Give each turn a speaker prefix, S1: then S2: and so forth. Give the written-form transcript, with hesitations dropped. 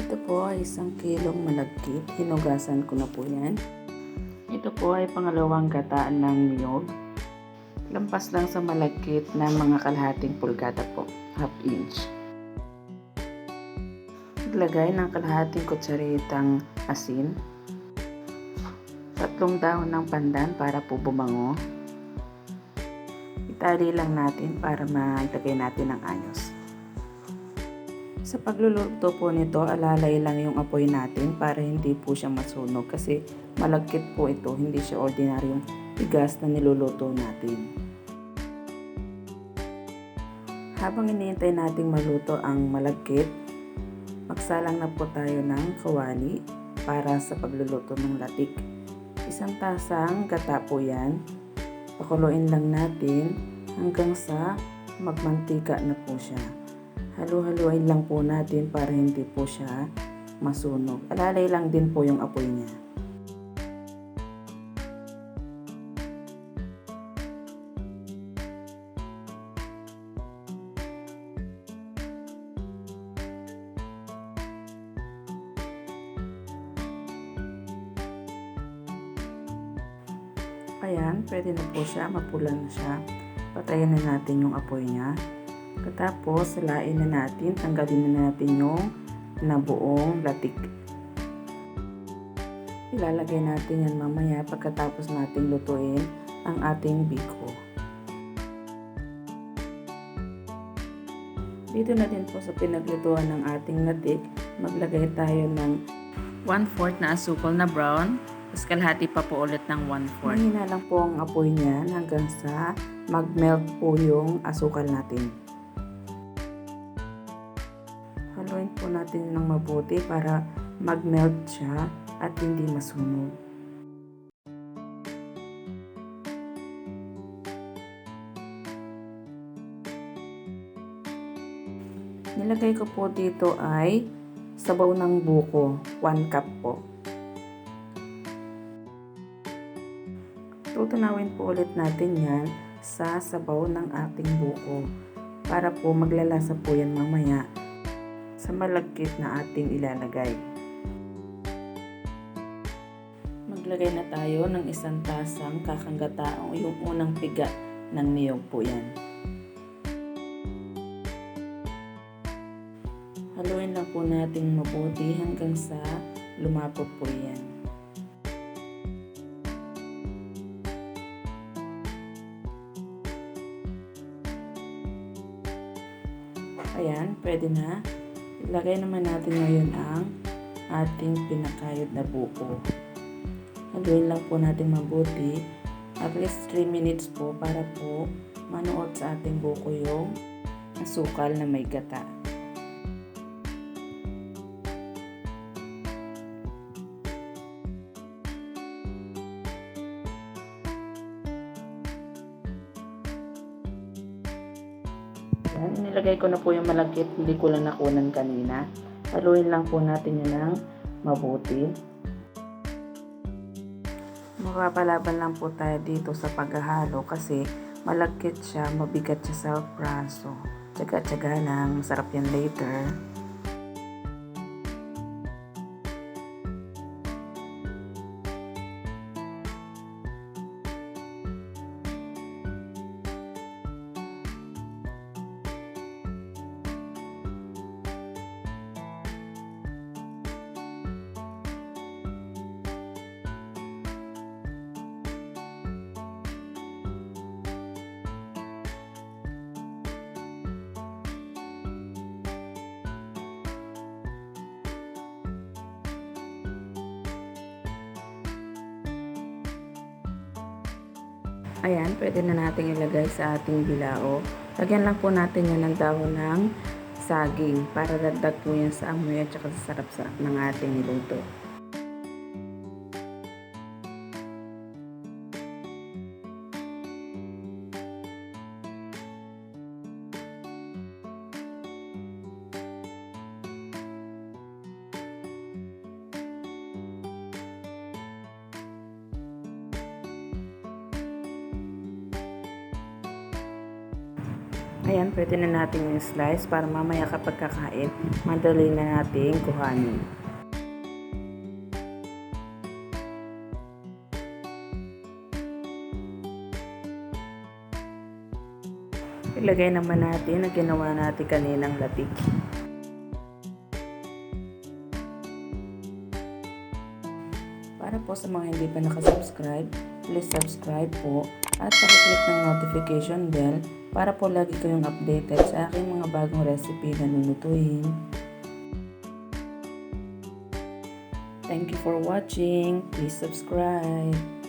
S1: Ito po ay 1 kilong malagkit. Hinugasan ko na po yan. Ito po ay pangalawang gataan ng niyog. Lampas lang sa malagkit ng mga kalahating pulgada po, ½ inch. Maglagay ng kalahating kutsaritang asin. 3 dahon ng pandan para po bumango. Itali lang natin para mailagay natin ng ayos. Sa pagluluto po nito, alalay lang yung apoy natin para hindi po siya masunog kasi malagkit po ito, hindi siya ordinaryong bigas na niluluto natin. Habang iniintay nating maluto ang malagkit, magsalang na po tayo ng kawali para sa pagluluto ng latik. 1 tasang gata po yan. Pakuluin lang natin hanggang sa magmantika na po siya. Halu-haluin lang po natin para hindi po siya masunog. Alalay lang din po yung apoy niya. Ayan, pwede na po siya, mapula na siya. Patayin na natin yung apoy niya. Tapos, salain na natin, tanggalin na natin yung nabuong latik. Ilalagay natin yan mamaya pagkatapos natin lutuin ang ating biko. Dito na din po sa pinaglutuan ng ating latik, maglagay tayo ng 1/4 na asukal na brown. Tapos kalahati pa po ulit ng 1/4. Mahina lang po ang apoy niyan hanggang sa mag-melt po yung asukal natin. Haluin po natin ng mabuti para mag-melt siya at hindi masunog. Nilagay ko po dito ay sabaw ng buko, 1 cup po. Tutunawin po ulit natin yan sa sabaw ng ating buko para po maglalasa po yan mamaya sa malagkit na ating ilalagay. Maglagay na tayo ng 1 tasang kakanggataang yung unang piga ng niyog po yan. Haluin lang po natin mabuti hanggang sa lumapot po yan. Ayan, pwede na. Ilagay naman natin ngayon ang ating pinakayod na buko. Haluin lang po natin mabuti. At least 3 minutes po para po manuot sa ating buko yung asukal na may gata. Yan, inilagay ko na po yung malagkit, hindi ko lang nakunan kanina. Haluin lang po natin yun ng mabuti. Mapapalaban lang po tayo dito sa paghahalo kasi malagkit siya, mabigat siya sa braso. Tsaga-tsaga lang, masarap yan later. Ayan, pwede na natin ilagay sa ating bilao. Lagyan lang po natin yan ng dahon ng saging para dagdag po yan sa amoy at saka sa sarap ng ating luto. Ayan, pwede na natin i-slice para mamaya kapag kakain, madali na nating kuhanin. Ilagay naman natin na ginawa natin kaninang latik. Para po sa mga hindi pa nakasubscribe, please subscribe po at pakiclick ng notification bell para po lagi kayong updated sa aking mga bagong recipe na lulutuin. Thank you for watching. Please subscribe.